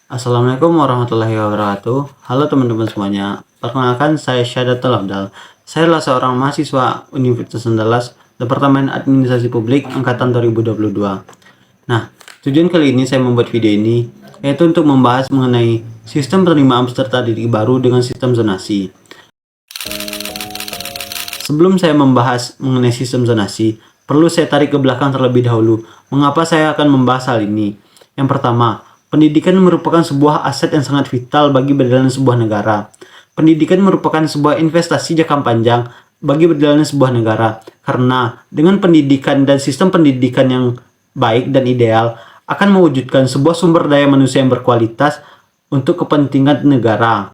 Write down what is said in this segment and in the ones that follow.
Assalamualaikum warahmatullahi wabarakatuh. Halo teman-teman semuanya. Perkenalkan, saya Syahdatul Afdal. Saya adalah seorang mahasiswa Universitas Andalas, Departemen Administrasi Publik Angkatan 2022. Nah, tujuan kali ini saya membuat video ini yaitu untuk membahas mengenai sistem penerimaan peserta didik baru dengan sistem zonasi. Sebelum saya membahas mengenai sistem zonasi, perlu saya tarik ke belakang terlebih dahulu. Mengapa saya akan membahas hal ini? Yang pertama, pendidikan merupakan sebuah aset yang sangat vital bagi berjalannya sebuah negara. Pendidikan merupakan sebuah investasi jangka panjang bagi berjalannya sebuah negara. Karena dengan pendidikan dan sistem pendidikan yang baik dan ideal akan mewujudkan sebuah sumber daya manusia yang berkualitas untuk kepentingan negara.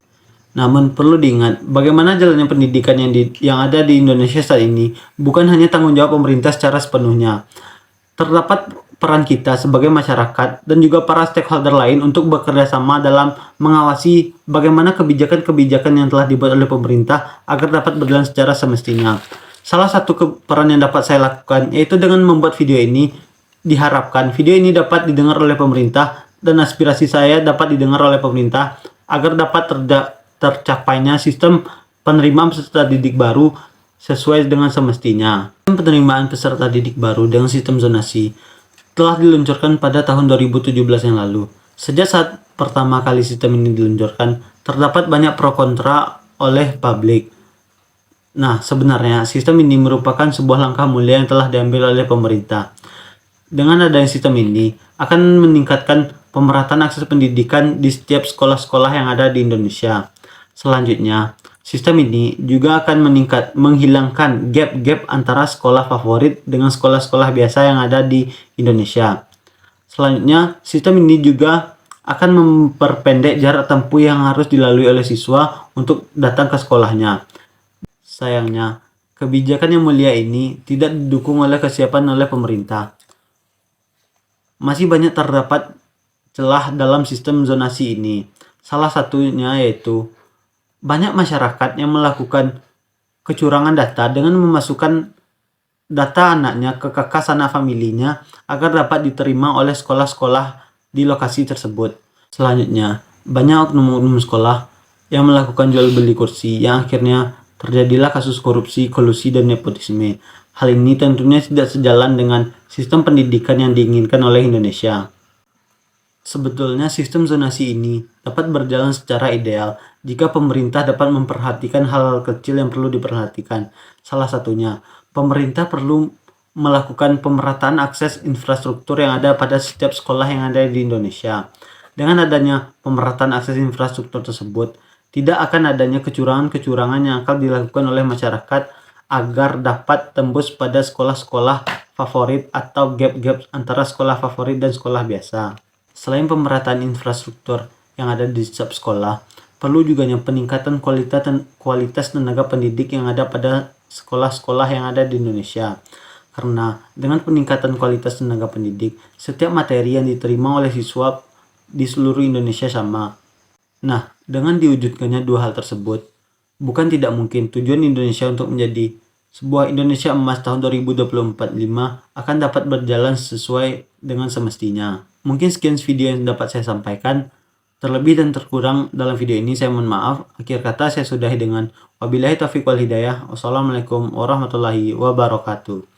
Namun perlu diingat, bagaimana jalannya pendidikan yang ada di Indonesia saat ini bukan hanya tanggung jawab pemerintah secara sepenuhnya. Terdapat peran kita sebagai masyarakat dan juga para stakeholder lain untuk bekerja sama dalam mengawasi bagaimana kebijakan-kebijakan yang telah dibuat oleh pemerintah agar dapat berjalan secara semestinya. Salah satu peran yang dapat saya lakukan yaitu dengan membuat video ini. Diharapkan video ini dapat didengar oleh pemerintah dan aspirasi saya dapat didengar oleh pemerintah agar dapat tercapainya sistem penerimaan peserta didik baru sesuai dengan semestinya. Sistem penerimaan peserta didik baru dengan sistem zonasi telah diluncurkan pada tahun 2017 yang lalu. Sejak saat pertama kali sistem ini diluncurkan, terdapat banyak pro kontra oleh publik. Nah, sebenarnya sistem ini merupakan sebuah langkah mulia yang telah diambil oleh pemerintah. Dengan adanya sistem ini, akan meningkatkan pemerataan akses pendidikan di setiap sekolah-sekolah yang ada di Indonesia. Selanjutnya, sistem ini juga akan menghilangkan gap-gap antara sekolah favorit dengan sekolah-sekolah biasa yang ada di Indonesia. Selanjutnya, sistem ini juga akan memperpendek jarak tempuh yang harus dilalui oleh siswa untuk datang ke sekolahnya. Sayangnya, kebijakan yang mulia ini tidak didukung oleh kesiapan oleh pemerintah. Masih banyak terdapat celah dalam sistem zonasi ini. Salah satunya yaitu banyak masyarakat yang melakukan kecurangan data dengan memasukkan data anaknya ke KK sanak familinya agar dapat diterima oleh sekolah-sekolah di lokasi tersebut. Selanjutnya, banyak oknum-oknum sekolah yang melakukan jual beli kursi yang akhirnya terjadilah kasus korupsi, kolusi, dan nepotisme. Hal ini tentunya tidak sejalan dengan sistem pendidikan yang diinginkan oleh Indonesia. Sebetulnya sistem zonasi ini dapat berjalan secara ideal jika pemerintah dapat memperhatikan hal-hal kecil yang perlu diperhatikan. Salah satunya, pemerintah perlu melakukan pemerataan akses infrastruktur yang ada pada setiap sekolah yang ada di Indonesia. Dengan adanya pemerataan akses infrastruktur tersebut, tidak akan adanya kecurangan-kecurangan yang akan dilakukan oleh masyarakat agar dapat tembus pada sekolah-sekolah favorit atau gap-gap antara sekolah favorit dan sekolah biasa. Selain pemerataan infrastruktur yang ada di setiap sekolah, perlu juga peningkatan kualitas tenaga pendidik yang ada pada sekolah-sekolah yang ada di Indonesia. Karena dengan peningkatan kualitas tenaga pendidik, setiap materi yang diterima oleh siswa di seluruh Indonesia sama. Nah, dengan diwujudkannya dua hal tersebut, bukan tidak mungkin tujuan Indonesia untuk menjadi sebuah Indonesia emas tahun 2045 akan dapat berjalan sesuai dengan semestinya. Mungkin sekian video yang dapat saya sampaikan. Terlebih dan terkurang dalam video ini saya mohon maaf. Akhir kata saya sudahi dengan wabillahi taufiq wal hidayah. Wassalamualaikum warahmatullahi wabarakatuh.